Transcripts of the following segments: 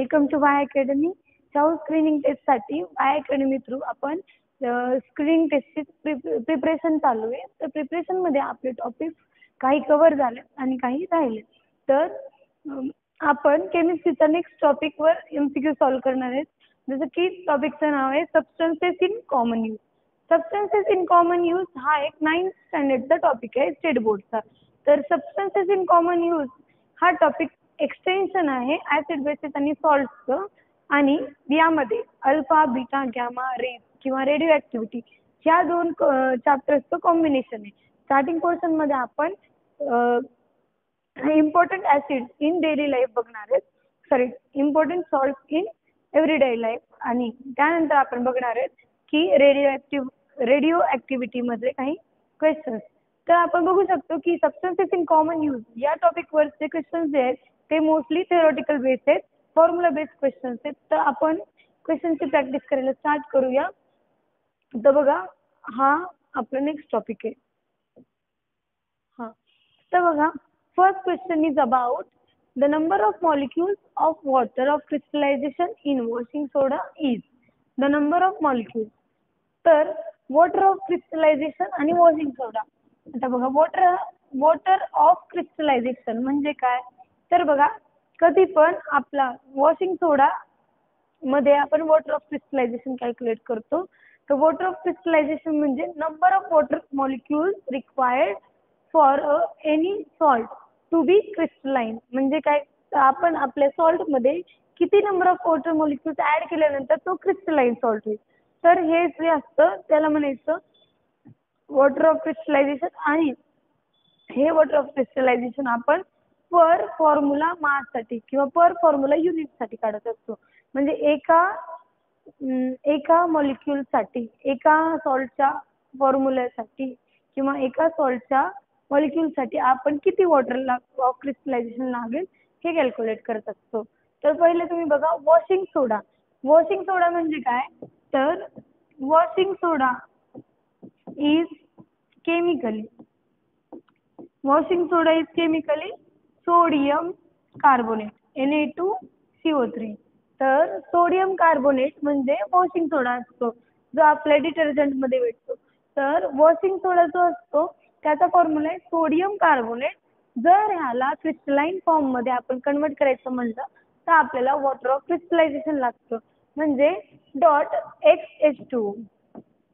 Welcome to Y academy. चाऊ screening टेस्टसाठी Y academy through आपण स्क्रीनिंग टेस्टची प्रिपरेशन चालू आहे. तर प्रिपरेशनमध्ये आपले टॉपिक काही कव्हर झाले आणि काही राहिले. तर आपण केमिस्ट्रीचा नेक्स्ट टॉपिकवर MCQ सॉल्व करणार आहेत. जसं की टॉपिकचं नाव आहे substances in common use. Substances in common use हा एक 9th स्टँडर्डचा टॉपिक आहे स्टेट बोर्डचा. तर सबस्टन्सेस इन कॉमन यूज हा टॉपिक एक्सटेन्शन आहे ॲसिड बेसिस आणि सॉल्टचं. आणि यामध्ये अल्फा बीटा गॅमा रेज किंवा रेडिओ ॲक्टिव्हिटी ह्या दोन चॅप्टर्सचं कॉम्बिनेशन आहे. स्टार्टिंग पोर्शनमध्ये आपण important acid in daily life बघणार आहेत, sorry important salt in everyday life. आणि त्यानंतर आपण बघणार आहेत की रेडिओ ॲक्टिव्हिटीमध्ये काही क्वेश्चन्स. तर आपण बघू शकतो की सबस्टन्सेस इन कॉमन यूज या टॉपिकवरचे क्वेश्चन्स जे आहेत ते मोस्टली थेरोटिकल बेस आहेत, फॉर्म्युला बेस्ड क्वेश्चन्स आहेत. तर आपण क्वेश्चनची प्रॅक्टिस करायला स्टार्ट करूया. तर बघा, हा आपला नेक्स्ट टॉपिक आहे. हां, तर बघा, first question is about the number of molecules of water of crystallization in washing soda is. The number of molecules. तर वॉटर ऑफ क्रिस्टलायझेशन आणि वॉशिंग सोडा. आता बघा, वॉटर ऑफ क्रिस्टलायझेशन म्हणजे काय? तर बघा, कधी पण आपला वॉशिंग सोडा मध्ये आपण वॉटर ऑफ क्रिस्टलायझेशन कॅल्क्युलेट करतो. तर वॉटर ऑफ क्रिस्टलायझेशन म्हणजे number of water molecules required for any salt to be crystalline. म्हणजे काय, आपण आपल्या सॉल्टमध्ये किती number of water molecules add केल्यानंतर तो क्रिस्टलाइन सॉल्ट होईल. तर हे जे असतं त्याला म्हणायचं वॉटर ऑफ क्रिस्टलायझेशन. आणि हे वॉटर ऑफ क्रिस्टलायझेशन आपण पर फॉर्म्युला माससाठी किंवा पर फॉर्म्युला युनिटसाठी काढत असतो. म्हणजे एका मॉलिक्यूलसाठी, एका सॉल्टच्या फॉर्म्युल्यासाठी किंवा एका सॉल्टच्या मॉलिक्यूलसाठी आपण किती वॉटर ऑफ क्रिस्टलायझेशन लागेल हे कॅल्क्युलेट करत असतो. तर पहिले तुम्ही बघा, वॉशिंग सोडा. वॉशिंग सोडा म्हणजे काय? तर washing soda is chemically sodium carbonate Na2CO3. तर सोडियम कार्बोनेट म्हणजे वॉशिंग सोडा असतो जो आपल्या डिटर्जंटमध्ये भेटतो. तर वॉशिंग सोडा जो असतो त्याचा फॉर्म्युला आहे सोडियम कार्बोनेट. जर ह्याला क्रिस्टलाइन फॉर्ममध्ये आपण कन्वर्ट करायचं म्हटलं तर आपल्याला वॉटर ऑफ क्रिस्टलायझेशन लागतं. म्हणजे .XH2.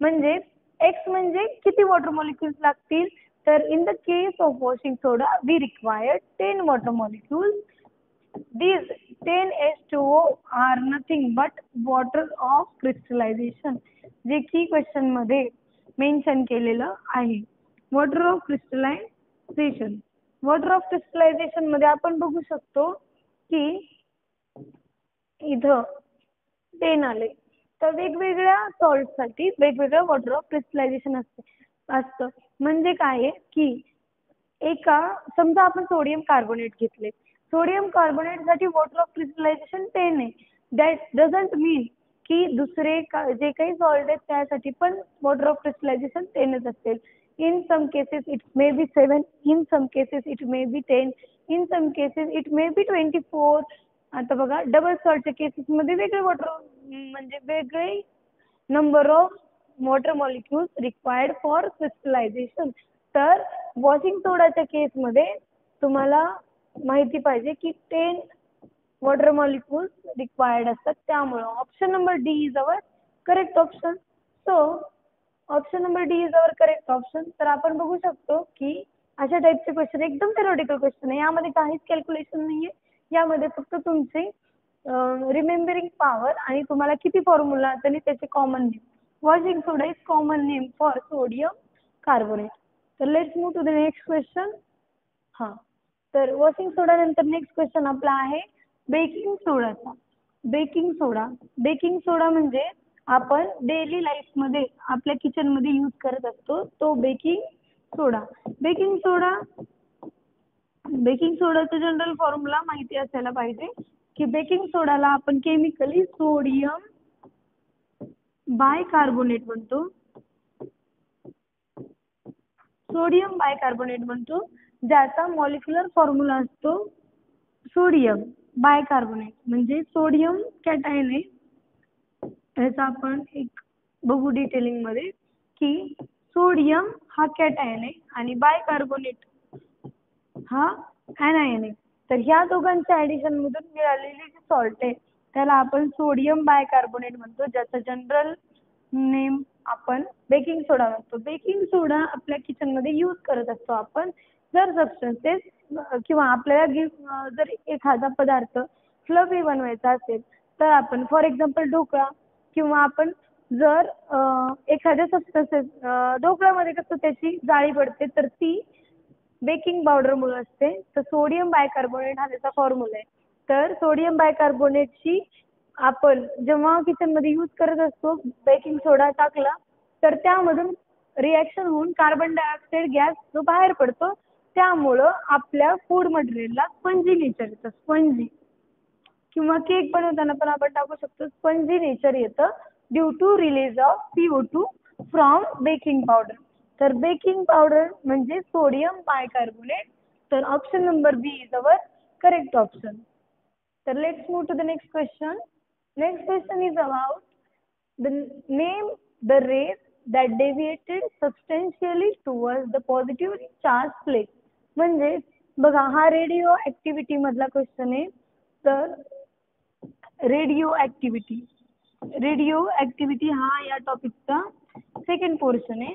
म्हणजे एक्स म्हणजे किती वॉटर मॉलिक्यूल्स लागतील. तर in the case of washing soda we require 10 water molecules. These 10 H2O are nothing but water of crystallization. जे की क्वेश्चन मध्ये मेन्शन केलेलं आहे. Water of crystallization. Water of crystallization मध्ये आपण बघू शकतो की इथं 10 आले. तर वेगवेगळ्या सॉल्टसाठी वेगवेगळं वॉटर ऑफ क्रिस्टलायझेशन असतं. म्हणजे काय आहे की समजा आपण सोडियम कार्बोनेट घेतले. सोडियम कार्बोनेटसाठी वॉटर ऑफ क्रिस्टलायझेशन 10 आहे. दॅट डझंट मीन की दुसरे जे काही सॉल्ट आहेत त्यासाठी पण वॉटर ऑफ क्रिस्टलायझेशन 10च असेल. In some cases it may be 7, in some cases it may be 10, in some cases it may be 24. आता बघा, डबल सॉल्टच्या केसेसमध्ये वेगळे वेगळे number of water molecules required for crystallization. तर वॉशिंग सोडाच्या केसमध्ये तुम्हाला माहिती पाहिजे की 10 वॉटर मॉलिक्यूल्स रिक्वायर्ड असतात. त्यामुळं option number D is our correct option. So option number D is our correct option. तर आपण बघू शकतो की अशा टाईपचे क्वेश्चन एकदम थेरोटिकल क्वेश्चन आहे. यामध्ये काहीच कॅल्क्युलेशन नाही आहे. यामध्ये फक्त तुमचे रिमेंबरिंग पॉवर आणि तुम्हाला किती फॉर्म्युला आणि त्याचे common name. Washing soda is common name for sodium carbonate. तर let's move to the next question. हां, तर वॉशिंग सोडा नंतर नेक्स्ट क्वेश्चन आपला आहे बेकिंग सोडाचा. बेकिंग सोडा म्हणजे आपण डेली लाईफमध्ये आपल्या किचनमध्ये यूज करत असतो तो बेकिंग सोडा. बेकिंग सोडाचा जनरल फॉर्म्युला माहिती असायला पाहिजे की बेकिंग सोडाला आपण केमिकली सोडियम बायकार्बोनेट म्हणतो. ज्याचा मॉलिक्युलर फॉर्म्युला असतो सोडियम बायकार्बोनेट म्हणजे सोडियम कॅटायन आहे. याचा आपण एक बघू डिटेलिंग मध्ये की सोडियम हा कॅटायन आहे आणि बायकार्बोनेट हा anion आहे. तर ह्या दोघांच्या ऍडिशन मधून मिळालेली जी सॉल्ट आहे त्याला आपण सोडियम बायकार्बोनेट म्हणतो, ज्याचं जनरल नेम आपण बेकिंग सोडा म्हणतो. बेकिंग सोडा आपल्या किचन मध्ये यूज करत असतो आपण जर सबस्टन्सेस किंवा आपल्याला जर एखादा पदार्थ फ्लफी बनवायचा असेल तर आपण फॉर एक्झाम्पल ढोकळा किंवा आपण जर एखाद्या सबस्टन्सेस ढोकळ्यामध्ये कसं त्याची जाळी पडते तर ती बेकिंग पावडर मुळे असते. तर सोडियम बायकार्बोनेट हा त्याचा फॉर्म्युला आहे. तर सोडियम बायकार्बोनेटची आपण जेव्हा किचन मध्ये यूज करत असतो बेकिंग सोडा टाकला तर त्यामधून रिॲक्शन होऊन कार्बन डायऑक्साईड गॅस जो बाहेर पडतो त्यामुळं आपल्या फूड मटेरियलला स्पंजी नेचर येतं. स्पंजी किंवा केक बनवताना पण आपण टाकू शकतो स्पंजी नेचर येतं due to release of CO2 from baking powder. तर बेकिंग पावडर म्हणजे सोडियम बायकार्बोनेट. तर option number B is our correct option. तर let's move to the next question. Next question is about the name the rays that deviated substantially towards the positively charged plate. म्हणजे बघा हा radio activity मधला question आहे. तर radio activity हा या टॉपिकचा second portion आहे.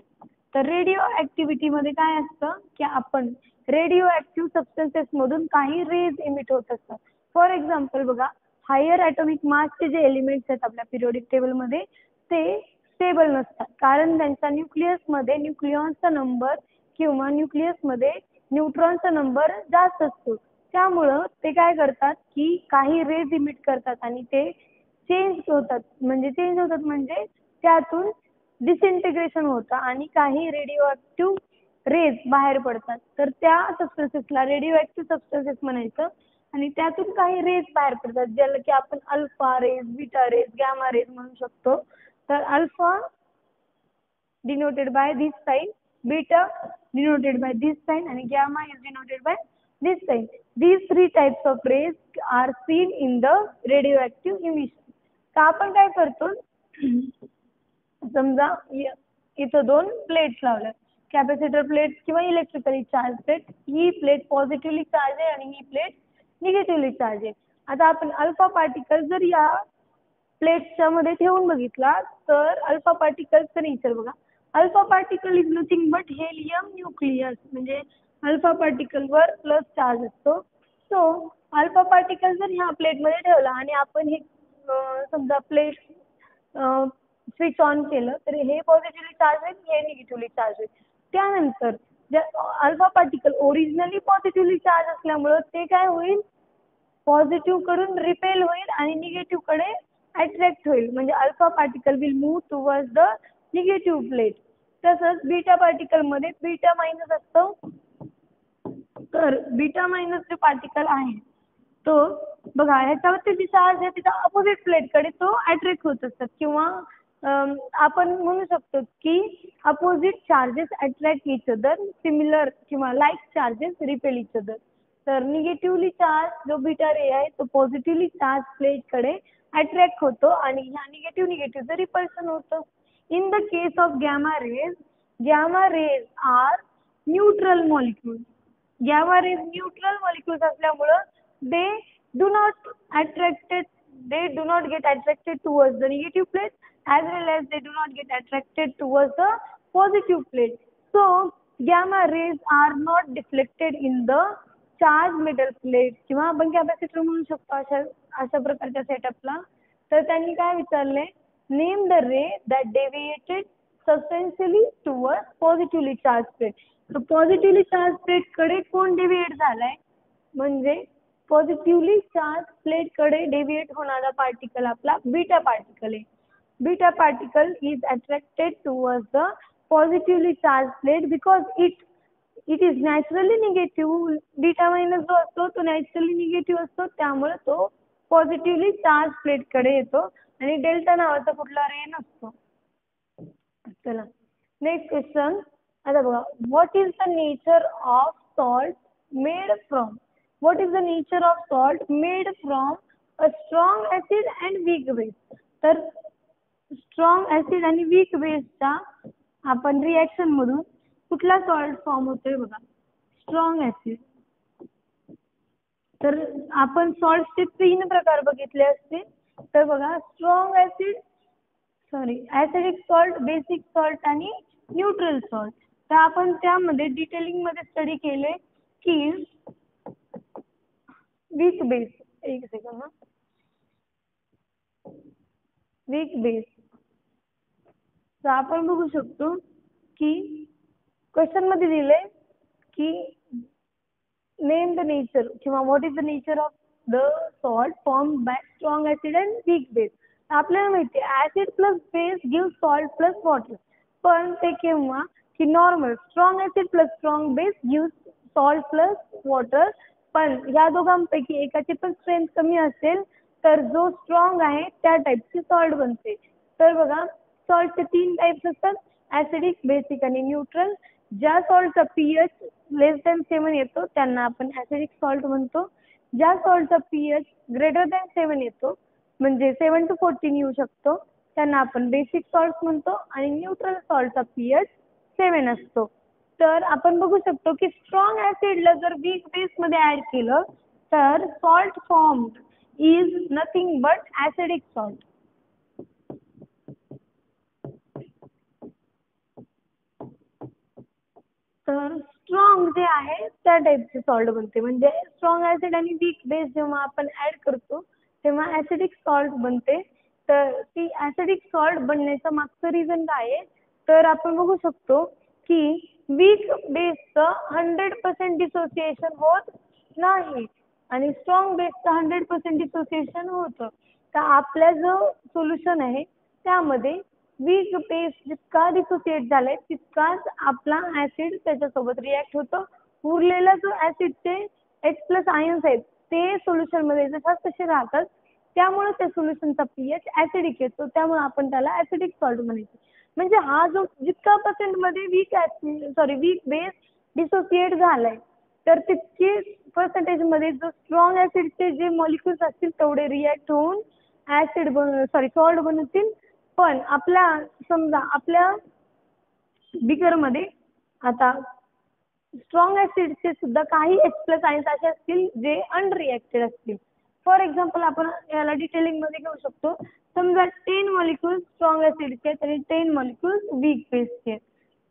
तर रेडिओ ऍक्टिव्हिटी मध्ये काय असतं की आपण रेडिओ ऍक्टिव्ह सबस्टन्सेस मधून काही रेज इमिट होत असतात. फॉर एक्झाम्पल बघा हायर ॲटॉमिक मासचे जे एलिमेंट्स आहेत आपल्या पिरियोडिक टेबलमध्ये ते स्टेबल नसतात कारण त्यांच्या न्यूक्लियसमध्ये न्यूक्लियॉन्सचा नंबर किंवा न्यूक्लियसमध्ये न्यूट्रॉनचा नंबर जास्त असतो. त्यामुळं ते काय करतात की काही रेज इमिट करतात आणि ते चेंज होतात म्हणजे त्यातून डिसइंटिग्रेशन होतं आणि काही रेडिओ ऍक्टिव्ह रेज बाहेर पडतात. तर त्या सबस्टन्सेसला रेडिओ ऍक्टिव्ह सबस्टन्सेस म्हणायचं आणि त्यातून काही रेज बाहेर पडतात ज्याला की आपण alpha rays, beta rays, gamma rays म्हणू शकतो. तर alpha denoted by this sign, beta denoted by this sign आणि gamma is denoted by this sign. These three types of rays are seen in the radioactive emission. तर आपण काय करतो समजा इथं दोन प्लेट्स लावल्या कॅपॅसिटर प्लेट किंवा इलेक्ट्रिकली चार्ज प्लेट. ही प्लेट पॉझिटिव्हली चार्ज आहे आणि ही प्लेट निगेटिव्हली चार्ज आहे. आता आपण अल्फा पार्टिकल जर या प्लेट्सच्या मध्ये ठेवून बघितला तर अल्फा पार्टिकलचं नेचर बघा. Alpha particle is nothing but helium nucleus म्हणजे अल्फा पार्टिकल वर प्लस चार्ज असतो. सो अल्फा पार्टिकल जर ह्या प्लेटमध्ये ठेवला आणि आपण हे समजा प्लेट स्विच ऑन केलं तर हे पॉझिटिव्हली चार्ज आहे हे निगेटिव्हली चार्ज आहे. त्यानंतर alpha particle originally positively charge असल्यामुळं ते काय होईल पॉझिटिव्ह कडून रिपेल होईल आणि निगेटिव्ह कडे अट्रॅक्ट होईल म्हणजे alpha particle will move towards the negative plate. तसंच बीटा पार्टिकल मध्ये बीटा मायनस असतो. तर बीटा मायनस जे पार्टिकल आहे तो बघा ह्याच्यावरती जी चार्ज आहे तिचा अपोजिट प्लेटकडे तो अट्रॅक्ट होत असतात किंवा आपण म्हणू शकतो की opposite charges attract each other, similar किंवा like charges repel each other. तर निगेटिव्हली चार्ज जो बीटा रे आहे तो पॉझिटिव्हली चार्ज प्लेटकडे अट्रॅक्ट होतो आणि ह्या निगेटिव्हचं रिपल्शन होतं. In the case of gamma rays are neutral molecule. Gamma rays neutral molecules असल्यामुळं they do not get attracted towards the negative plate as well as they do not get attracted towards the positive plate. So gamma rays are not deflected in the charged metal plate किंवा आपण capacitor म्हणू शकतो अशा प्रकारच्या सेटअपला. तर त्यांनी काय विचारले name the ray that deviated substantially towards positively charge plate. तर पॉझिटिव्हली चार्ज प्लेट कडे कोण डेविएट झालाय म्हणजे पॉझिटिव्हली चार्ज प्लेट कडे डेविएट होणारा पार्टिकल आपला बीटा पार्टिकल आहे. Beta particle is attracted towards the positively charge plate because it is naturally negative. Beta minus जो असतो तो नॅचरली निगेटिव्ह असतो त्यामुळे तो पॉझिटिव्हली चार्ज प्लेट कडे येतो आणि डेल्टा नावाचा कुठला रे नसतो. चला नेक्स्ट क्वेश्चन. आता बघा what is the nature of salt made from. What is the nature of salt made from a strong acid and weak base. तर स्ट्रॉंग ऍसिड आणि वीक बेसच्या आपण रिॲक्शन मधून कुठला सॉल्ट फॉर्म होतोय बघा, स्ट्रॉंग ऍसिड. तर आपण सॉल्टचे 3 प्रकार बघितले असते. तर बघा, strong acid, sorry acidic salt, basic salt आणि न्यूट्रल सॉल्ट. तर आपण त्यामध्ये डिटेलिंग मध्ये स्टडी केले की वीक बेस, एक सेकंड ना, वीक बेस. तर आपण बघू शकतो की क्वेश्चन मध्ये दिले की नेम द नेचर किंवा what is the nature of the salt form by strong acid and weak base. आपल्याला माहिती आहे acid plus base give salt plus water. पण ते केव्हा की normal strong acid plus strong base give salt plus water. पण या दोघांपैकी एकाची पण स्ट्रेंथ कमी असेल तर जो स्ट्रॉंग आहे त्या टाईपची सॉल्ट बनते. तर बघा, सॉल्टचे 3 टाईप्स असतात, ऍसिडिक, बेसिक आणि न्यूट्रल. ज्या सॉल्टचा पीएच लेस दॅन 7 येतो त्यांना आपण ऍसिडिक सॉल्ट म्हणतो. ज्या सॉल्टचा पीएच ग्रेटर दॅन 7 येतो, म्हणजे 7 to 14 येऊ शकतो, त्यांना आपण बेसिक सॉल्ट म्हणतो. आणि न्यूट्रल सॉल्टचा पीएच 7 असतो. तर आपण बघू शकतो की स्ट्रॉंग ऍसिडला जर वीक बेस मध्ये ऍड केलं तर salt formed is nothing but acidic salt. तर स्ट्रॉंग जे आहे त्या टाईपचे सॉल्ट बनते. म्हणजे स्ट्रॉंग ऍसिड आणि वीक बेस जेव्हा आपण ऍड करतो तेव्हा ऍसिडिक सॉल्ट बनते. तर ती ऍसिडिक सॉल्ट बनण्याचं मागचं रिझन काय आहे, तर आपण बघू शकतो की वीक बेसचं 100% डिसोसिएशन होत नाही आणि स्ट्रॉंग बेसचं 100% डिसोसिएशन होतं. तर आपला जो सोल्युशन आहे त्यामध्ये वीक बेस जितका डिसोसिएट झालाय तितकाच आपला ऍसिड त्याच्यासोबत रिॲक्ट होतो. उरलेला जो ऍसिडचे H+ आयन्स आहेत ते सोल्युशन मध्ये जशाच तसे राहतात. त्यामुळे त्या सोल्युशनचा पीएच ऍसिडिक येतो. त्यामुळे आपण त्याला ऍसिडिक सॉल्ट म्हणायचं. म्हणजे हा जो जितका पर्सेंट मध्ये वीक बेस डिसोसिएट झालाय तर तितके पर्सेंटेज मध्ये जो स्ट्रॉंग ऍसिडचे जे मॉलिक्युल्स असतील तेवढे रिॲक्ट होऊन सॉल्ट बनतील. पण समजा आपल्या बिकर मध्ये आता स्ट्रॉंग ऍसिडचे सुद्धा काही H+ आयन्स असे असतील जे अनरिॲक्टेड असतील. फॉर एक्झाम्पल आपण याला डिटेलिंग मध्ये घेऊ शकतो. समजा 10 मॉलिक्युल्स स्ट्रॉंग ऍसिडचे आणि 10 मॉलिक्युल्स वीक बेसचे.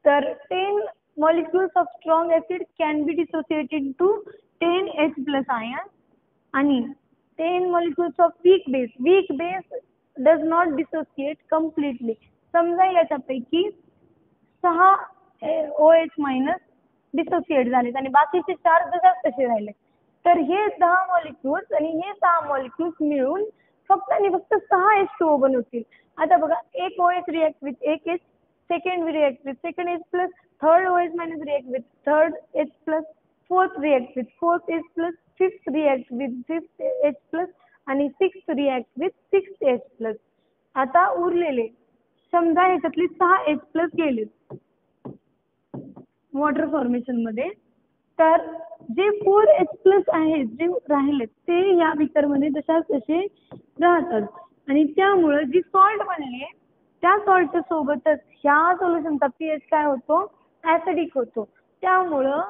तर 10 molecules of strong acid can be dissociated to 10 H+ ions आणि 10 molecules of weak base does not dissociate completely. समजा याच्यापैकी 6 OH- डिसोसिएट झालेत आणि बाकीचे 4 जशाच तसे राहिले. तर हे 10 मॉलिक्युल्स आणि हे 6 मॉलिक्युल्स मिळून फक्त आणि फक्त 6 H2O बनवतील. आता बघा, एक OH रिॲक्ट विथ एक H, second react with second H+, third OH- react with third H+, fourth react with fourth H+, fifth react with fifth H+, आणि sixth react with sixth H+. आता उरलेले समजा ह्याच्यातले 6 H+ गेले water formation मध्ये, तर जे 4 H+ आहेत जे राहिले ते या बिकर मध्ये जशाच तसे राहतात. आणि त्यामुळे जी सॉल्ट बनली त्या सॉल्टच्या सोबतच ह्या सोल्युशनचा पीएच काय होतो, ऍसिडिक होतो. त्यामुळं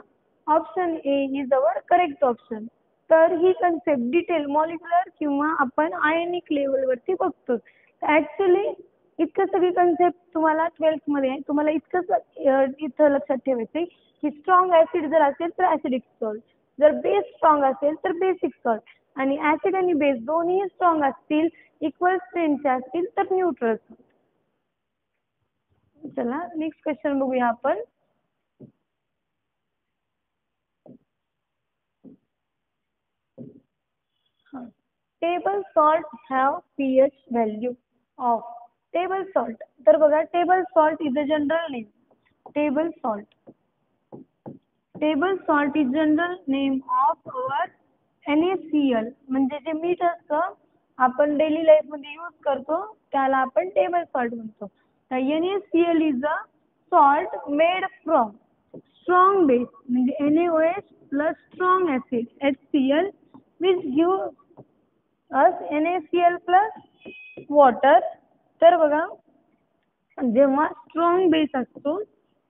option A is our correct option. तर ही कन्सेप्ट डिटेल मॉलिक्युलर किंवा आपण आयनिक लेवलवरती बघतो. ऍक्च्युली इतकं सगळी कन्सेप्ट तुम्हाला 12th मध्ये आहे. तुम्हाला इतकंच इथं लक्षात ठेवायचं की स्ट्रॉंग ऍसिड जर असेल तर ऍसिडिक सॉल्ट, जर बेस स्ट्रॉंग असेल तर बेसिक सॉल्ट, आणि ऍसिड आणि बेस दोन्ही स्ट्रॉंग असतील, इक्वल स्ट्रेंथचे असतील तर न्यूट्रल सॉल्ट. चला नेक्स्ट क्वेश्चन बघूया आपण. Table salt have pH value of. Table salt, तर बघा, table salt is a general name. Table salt is general name of our NaCl. म्हणजे जे मीठ असतं आपण डेली लाईफ मध्ये यूज करतो त्याला आपण टेबल सॉल्ट म्हणतो. तर NaCl is a salt made from strong base म्हणजे NaOH plus strong acid HCl which give us NaCl plus water. तर बघा जेव्हा स्ट्रॉंग बेस असतो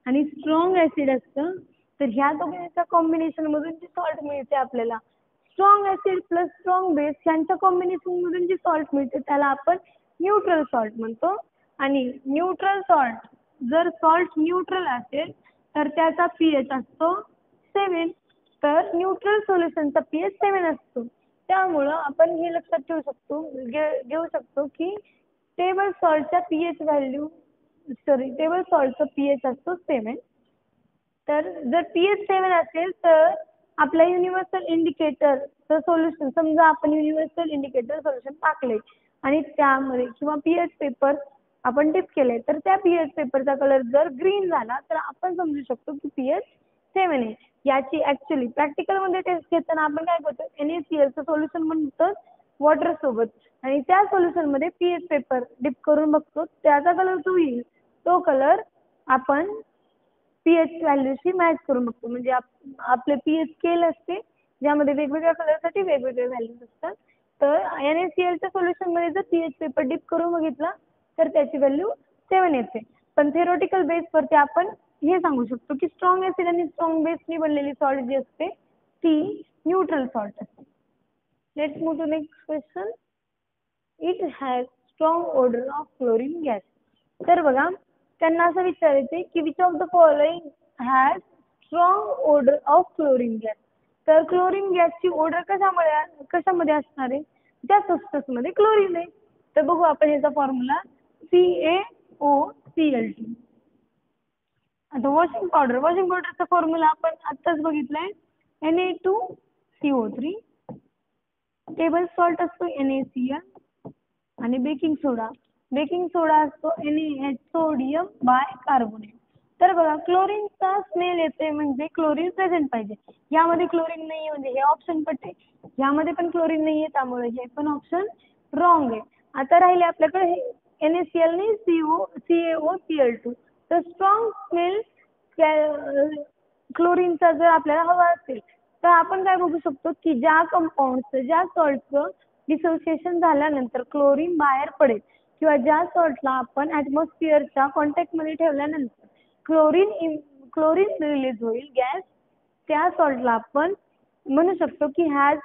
आणि स्ट्रॉंग ऍसिड असतं तर ह्या दोघांच्या कॉम्बिनेशन मधून जी सॉल्ट मिळते आपल्याला, strong acid plus strong base यांच्या कॉम्बिनेशन मधून जी सॉल्ट मिळते त्याला आपण न्यूट्रल सॉल्ट म्हणतो. आणि न्यूट्रल सॉल्ट, जर सॉल्ट न्यूट्रल असेल तर त्याचा पीएच असतो 7. तर न्यूट्रल सोल्युशनचा पीएच 7 असतो. त्यामुळं आपण हे लक्षात ठेवू शकतो, घेऊ शकतो की टेबल सॉल्टचा पीएच व्हॅल्यू टेबल सॉल्टचा पीएच असतो 7. तर जर पीएच 7 असेल तर आपला युनिव्हर्सल इंडिकेटरचं सोल्युशन, समजा आपण युनिव्हर्सल इंडिकेटर सोल्युशन टाकले आणि त्यामध्ये किंवा पीएच पेपर आपण डिप केले तर त्या पीएच पेपरचा कलर जर ग्रीन झाला तर आपण समजू शकतो की पीएच 7 आहे. याची ऍक्च्युअली प्रॅक्टिकलमध्ये टेस्ट घेताना आपण काय करतो, NaClचं सोल्युशन म्हणतो वॉटर सोबत आणि त्या सोल्युशनमध्ये पीएच पेपर डिप करून बघतो, त्याचा कलर जो येईल तो कलर आपण पीएच व्हॅल्यूशी मॅच करून बघतो. म्हणजे आपले पीएच स्केल असते ज्यामध्ये वेगवेगळ्या कलरसाठी वेगवेगळे व्हॅल्यूज असतात. तर NaClच्या सोल्युशनमध्ये जर पीएच पेपर डिप करून बघितला तर त्याची व्हॅल्यू 7 येते. पण थेरोटिकल बेसवरती आपण हे सांगू शकतो की स्ट्रॉंग ऍसिड आणि स्ट्रॉंग बेसनी बनलेली सॉल्ट जी असते ती न्यूट्रल सॉल्ट असते. Let's move to next question. It has strong odour of chlorine gas. तर बघा त्यांना असं विचारायचे की which of the following has strong odour of chlorine gas. तर क्लोरीन गॅसची ओडर कशामध्ये असणार आहे, त्या सबस्टन्समध्ये क्लोरीन आहे. तर बघू आपण याचा फॉर्म्युला CaOCl2. आता वॉशिंग पावडरचा फॉर्म्युला आपण आत्ताच बघितलाय Na2CO3. टेबल सॉल्ट असतो NaCl आणि बेकिंग सोडा असतो NaH सोडियम बायकार्बोनेट. तर बघा क्लोरीनचा स्मेल येते म्हणजे क्लोरीन प्रेझेंट पाहिजे. यामध्ये क्लोरीन नाही म्हणजे हे ऑप्शन पट्टे, यामध्ये पण क्लोरीन नाहीये त्यामुळे हे पण ऑप्शन रॉंग आहे. आता राहिले आपल्याकडे NaCl आणि CaOCl2. तर स्ट्रॉंग स्मेल क्लोरीनचा जर आपल्याला हवा असेल तर आपण काय बघू शकतो की ज्या कंपाऊंडचं, ज्या सॉल्टचं डिसोसिएशन झाल्यानंतर क्लोरीन बाहेर पडेल किंवा ज्या सॉल्टला आपण ॲटमॉस्फिअरच्या कॉन्टॅक्टमध्ये ठेवल्यानंतर क्लोरीन रिलीज होईल गॅस, त्या सॉल्टला आपण म्हणू शकतो की हॅज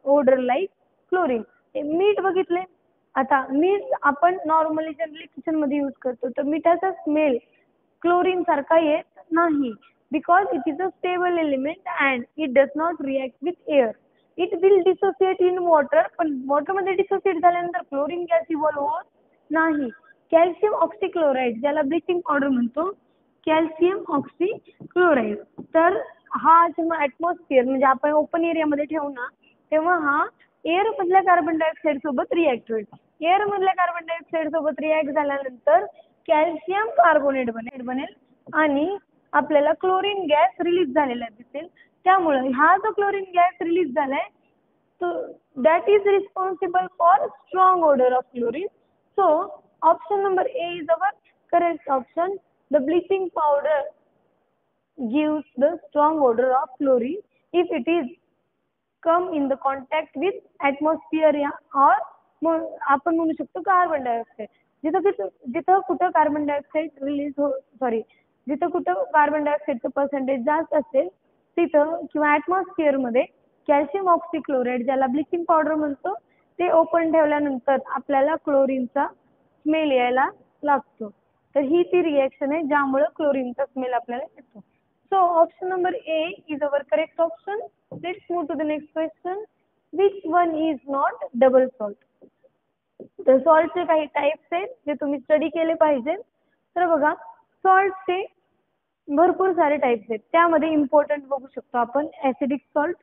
ओडर लाईक क्लोरीन. मीठ बघितले, आता मीठ आपण नॉर्मली जनरली किचनमध्ये यूज करतो तर मिठाचा स्मेल क्लोरीन सारखा येत नाही because it is a stable element and it does not react with air. It will dissociate in water, पण वॉटर मध्ये डिसोसिएट झाल्यानंतर क्लोरीन गॅस इव्हॉल्व होत नाही. कॅल्शियम ऑक्सीक्लोराईड ज्याला ब्लिचिंग पावडर म्हणतो, कॅल्शियम ऑक्सीक्लोराईड. तर हा जेव्हा ऍटमॉस्फिअर म्हणजे आपण ओपन एरियामध्ये ठेवू ना तेव्हा हा एअर मधल्या कार्बन डायऑक्साईड सोबत रिॲक्ट होईल. एअर मधल्या कार्बन डायऑक्साईड सोबत रिॲक्ट झाल्यानंतर कॅल्शियम कार्बोनेट बनेल आणि आपल्याला क्लोरीन गॅस रिलीज झालेला दिसेल. त्यामुळे हा जो क्लोरीन गॅस रिलीज झालाय तो that is responsible for strong odour of chlorine. So option number A is our correct option. The bleaching powder gives the strong odor of chlorine if it is come in the contact with atmosphere or आपण म्हणू शकतो carbon dioxide. जिथं कुठं carbon dioxide जिथं कुठं carbon डायऑक्साईडचं percentage जास्त असेल तिथं किंवा ॲटमॉस्फिअरमध्ये कॅल्शियम ऑक्सीक्लोराईड ज्याला ब्लिचिंग पावडर म्हणतो ते ओपन ठेवल्यानंतर आपल्याला क्लोरीनचा स्मेल यायला लागतो. तर ही ती रिॲक्शन आहे ज्यामुळे क्लोरीनचा स्मेल आपल्याला येतो. So option number A is our correct option. Let's move to the next question. Which one is not double salt. तर सॉल्टचे काही टाईप्स आहेत जे तुम्ही स्टडी केले पाहिजे. तर बघा सॉल्टचे भरपूर सारे टाईप्स आहेत. त्यामध्ये इम्पॉर्टंट बघू शकतो आपण acidic salt,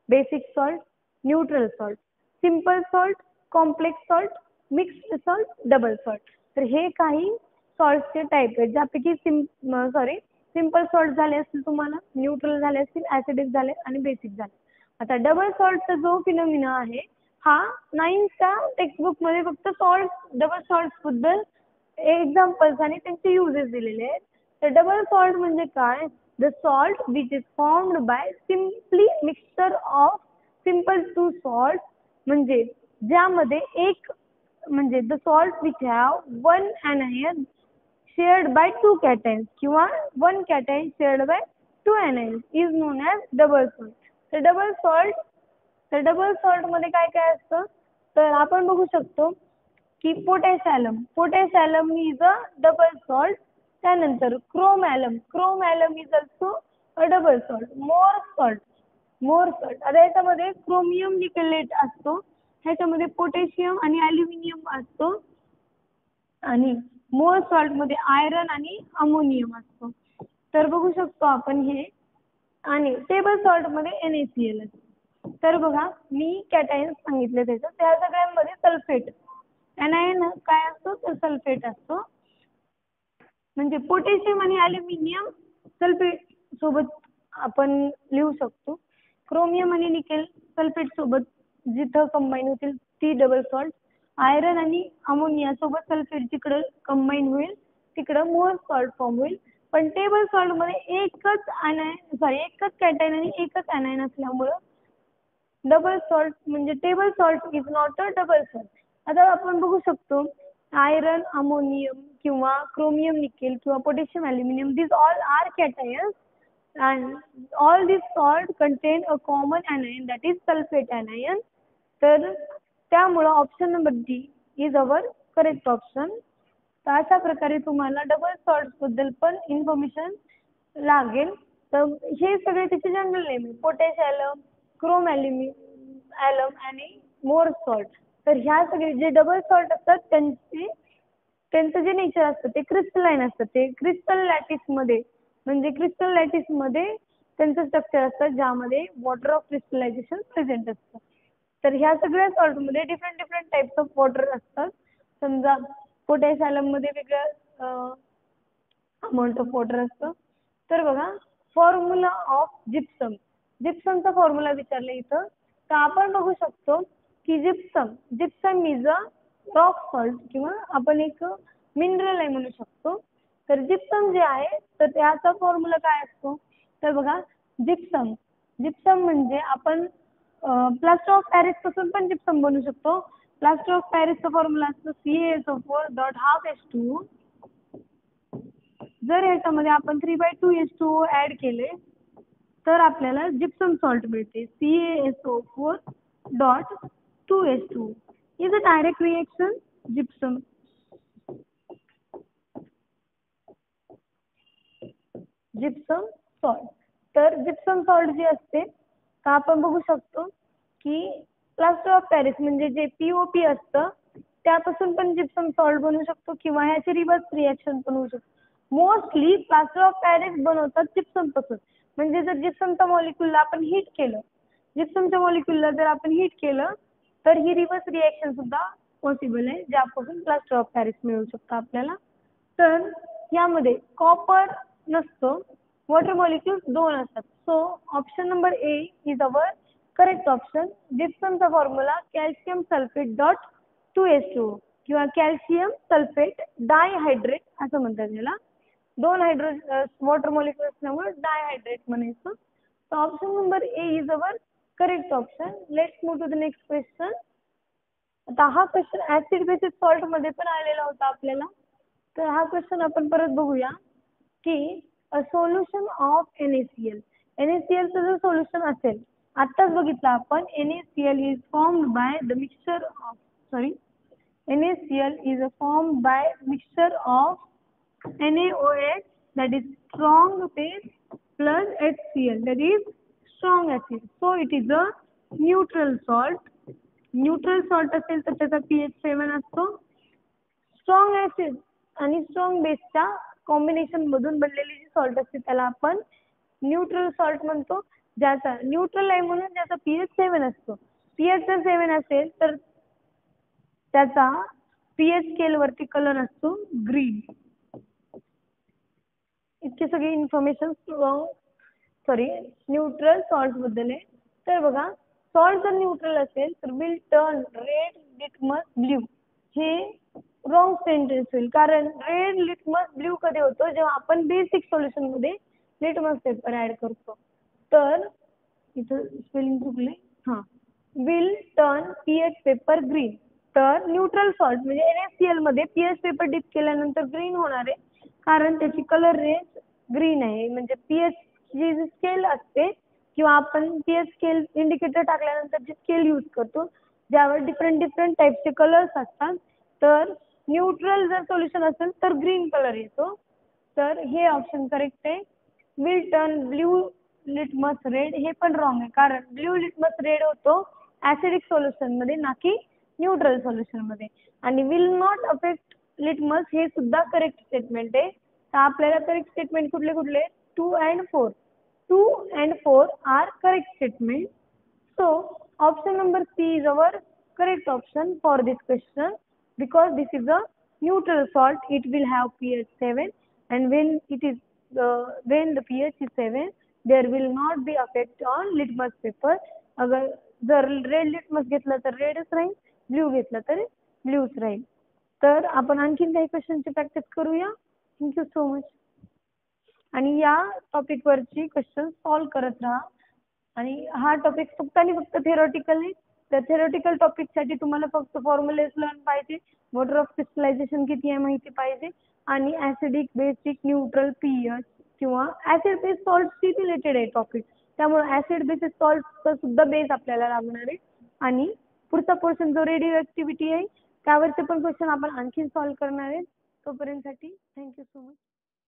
basic salt, neutral salt, simple salt, complex salt, mixed salt, double salt. तर हे काही सॉल्टचे टाईप आहेत ज्यापैकी सिंपल सॉल्ट झाले असतील, तुम्हाला न्यूट्रल झाले असतील, ऍसिडिक झाले आणि बेसिक झाले. आता डबल सॉल्टचा जो फिनोमिना आहे हा 9th टेक्स्टबुक मध्ये फक्त डबल सॉल्ट बद्दल एक्झाम्पल्स आणि त्यांचे युजेस दिलेले आहेत. तर डबल सॉल्ट म्हणजे काय, the salt which is formed by simply mixture of simple two salts, म्हणजे ज्यामध्ये एक म्हणजे the salt which have one anion shared by two cations किंवा one cation shared by two anions is known as double salt. तर double salt मध्ये काय काय असतं तर आपण बघू शकतो की potassium is a double salt. त्यानंतर chrome alum is also a double salt. More salt आता याच्यामध्ये क्रोमियम निकेलेट असतो, ह्याच्यामध्ये पोटॅशियम आणि ॲल्युमिनियम असतो आणि मोर सॉल्ट मध्ये आयरन आणि अमोनियम असतो. तर बघू शकतो आपण हे. आणि टेबल सॉल्ट मध्ये NaCl असतो. तर बघा मी कॅटायन्स सांगितले त्याचं, त्या सगळ्यांमध्ये सल्फेट एनायन काय असतो तर सल्फेट असतो. म्हणजे पोटॅशियम आणि ॲल्युमिनियम सल्फेट सोबत आपण लिहू शकतो. क्रोमियम आणि निकेल सल्फेट सोबत जिथं कंबाईन होतील ती डबल सॉल्ट. आयरन आणि अमोनिया सोबत सल्फेट जिकडं कंबाईन होईल तिकडं मोर सॉल्ट फॉर्म होईल. पण टेबल सॉल्ट मध्ये एकच कॅटायन आणि एकच ॲनायन असल्यामुळं डबल सॉल्ट म्हणजे table salt is not a double salt. आता आपण बघू शकतो आयरन अमोनियम किंवा क्रोमियम निकेल किंवा potassium aluminium these all are cations and all these salt contain a common anion that is sulfate anion. तर त्यामुळं option number D is our correct option. तर अशा प्रकारे तुम्हाला डबल सॉल्ट बद्दल पण इन्फॉर्मेशन लागेल. तर हे सगळे त्याचे जनरल नेम आहे, पोटॅशियम, क्रोम ॲल्युम आणि मोर सॉल्ट. तर ह्या सगळे जे डबल सॉल्ट असतात त्यांचं जे नेचर असतं ते क्रिस्टलाइन असतं. ते क्रिस्टल लॅटिसमध्ये त्यांचं स्ट्रक्चर असतं ज्यामध्ये वॉटर ऑफ क्रिस्टलायझेशन प्रेझेंट असतं. तर ह्या सगळ्या सॉल्टमध्ये डिफरंट टाइप्स ऑफ वॉटर असतात. समजा पोटॅशियम मध्ये वेगळं अमाऊंट ऑफ वॉटर असतं. तर बघा फॉर्म्युला ऑफ जिप्समचा फॉर्म्युला विचारला इथं. तर आपण बघू शकतो की gypsum is a rock salt किंवा आपण एक मिनरल आहे म्हणू शकतो. तर जिप्सम जे आहे तर त्याचा फॉर्म्युला काय असतो तर बघा जिप्सम म्हणजे आपण प्लास्टर ऑफ पॅरिस पासून पण जिप्सम बनवू शकतो. प्लास्टर ऑफ पॅरिसचा फॉर्म्युला असतो CaSO4.12H2O. जर याच्यामध्ये आपण 3/2H2O ऍड केले तर आपल्याला जिप्सम सॉल्ट मिळते. CaSO4.2H2O is a direct reaction gypsum salt. तर जिप्सम सॉल्ट जे असते तर आपण बघू शकतो की प्लास्टर ऑफ पॅरिस म्हणजे जे POP असतं त्यापासून पण जिप्सम सॉल्ट बनवू शकतो किंवा ह्याची रिव्हर्स रिएक्शन पण होऊ शकतो. मोस्टली प्लास्टर ऑफ पॅरिस बनवतात जिप्सम पासून. म्हणजे जर जिप्समच्या मॉलिक्यूलला आपण हीट केलं तर ही रिव्हर्स रिएक्शन सुद्धा पॉसिबल आहे ज्यापासून प्लास्टर ऑफ पॅरिस मिळू शकतं आपल्याला. तर यामध्ये कॉपर नसतो, वॉटर मॉलिक्यूल्स 2 असतात. So option number A is our correct option. जिप्समचा फॉर्म्युला कॅल्शियम सल्फेट .2H2O किंवा कॅल्शियम सल्फेट डायहायड्रेट असं म्हणतात याला. 2 वॉटर मॉलिक्यूल असल्यामुळे डायहायड्रेट म्हणायचं. तर option number A is our correct option. Let's move to the next question. आता हा क्वेश्चन ऍसिड बेसिस सॉल्ट मध्ये पण आलेला होता आपल्याला. तर हा क्वेश्चन आपण परत बघूया की अ सोल्युशन ऑफ NaCl. NaClचं जर सोल्युशन असेल आत्ताच बघितलं आपण NaCl is formed by the mixture of NaCl is formed by mixture of NaOH that is strong base plus HCl that is strong acid. So it is a neutral salt. Neutral salt असेल तर त्याचा pH 7 असतो. Strong acid आणि strong बेसच्या combination मधून बनलेली जी salt असते त्याला आपण न्यूट्रल सॉल्ट म्हणतो. ज्याचा न्यूट्रल आहे म्हणून ज्याचा pH 7 असतो. pH जर 7 असेल तर त्याचा pH स्केल वरती कलर असतो ग्रीन. इतकी सगळी इन्फॉर्मेशन न्यूट्रल सॉल्ट बद्दल आहे. तर बघा सॉल्ट जर न्यूट्रल असेल तर will turn red litmus blue. हे रॉंग सेंटेन्स होईल कारण रेड लिटमस ब्ल्यू कधी होतो जेव्हा आपण बेसिक सोल्युशन मध्ये लिटमस पेपर ऍड करतो. तर इथं स्पेलिंग चुकले. हां, will turn pH paper green. तर न्यूट्रल सॉल्ट म्हणजे NaCl मध्ये पीएच पेपर डिप केल्यानंतर ग्रीन होणार आहे, कारण त्याची कलर रेंज ग्रीन आहे. म्हणजे पीएच जी स्केल असते किंवा आपण पीएच स्केल इंडिकेटर टाकल्यानंतर जे स्केल यूज करतो ज्यावर डिफरंट टाईपचे कलर्स असतात, तर न्यूट्रल जर सोल्युशन असेल तर ग्रीन कलर येतो. तर हे ऑप्शन करेक्ट आहे. Will turn blue litmus red हे पण रॉंग आहे, कारण ब्ल्यू लिटमस रेड होतो ऍसिडिक सोल्युशन मध्ये, ना की न्यूट्रल सोल्युशन मध्ये. आणि विल नॉट अफेक्ट लिटमस हे सुद्धा करेक्ट स्टेटमेंट आहे. तर आपल्याला करेक्ट स्टेटमेंट कुठले कुठले 2 and 4. 2 and 4 are correct statement. So option number C is our correct option for this question, because this is a neutral salt. It will have pH 7, and when the pH is 7, there will not be effect on litmus paper. अगर जर red litmus घेतला तर रेडच राहील, blue घेतला तर ब्ल्यूच राहील. तर आपण आणखीन काही क्वेश्चनची प्रॅक्टिस करूया. Thank you so much. आणि या टॉपिकवरची क्वेश्चन सॉल्व करत राहा. आणि हा टॉपिक फक्त आणि फक्त थेरॉटिकल आहे. तर थेरॉटिकल टॉपिकसाठी तुम्हाला फक्त फॉर्म्युलेज लर्न पाहिजे, वॉटर ऑफ क्रिस्टलायझेशन किती आहे माहिती पाहिजे, आणि ऍसिडिक, बेसिक, न्यूट्रल, पीएच किंवा ऍसिड बेस सॉल्टशी रिलेटेड आहे टॉपिक. त्यामुळे ऍसिड बेसिस सॉल्टचा सुद्धा बेस आपल्याला लागणार आहे. आणि पुढचा पोर्शन जो रेडिओ ऍक्टिव्हिटी आहे त्यावरचे पण क्वेश्चन आपण आणखीन सॉल्व करणार आहे. तोपर्यंतसाठी थँक्यू सो मच.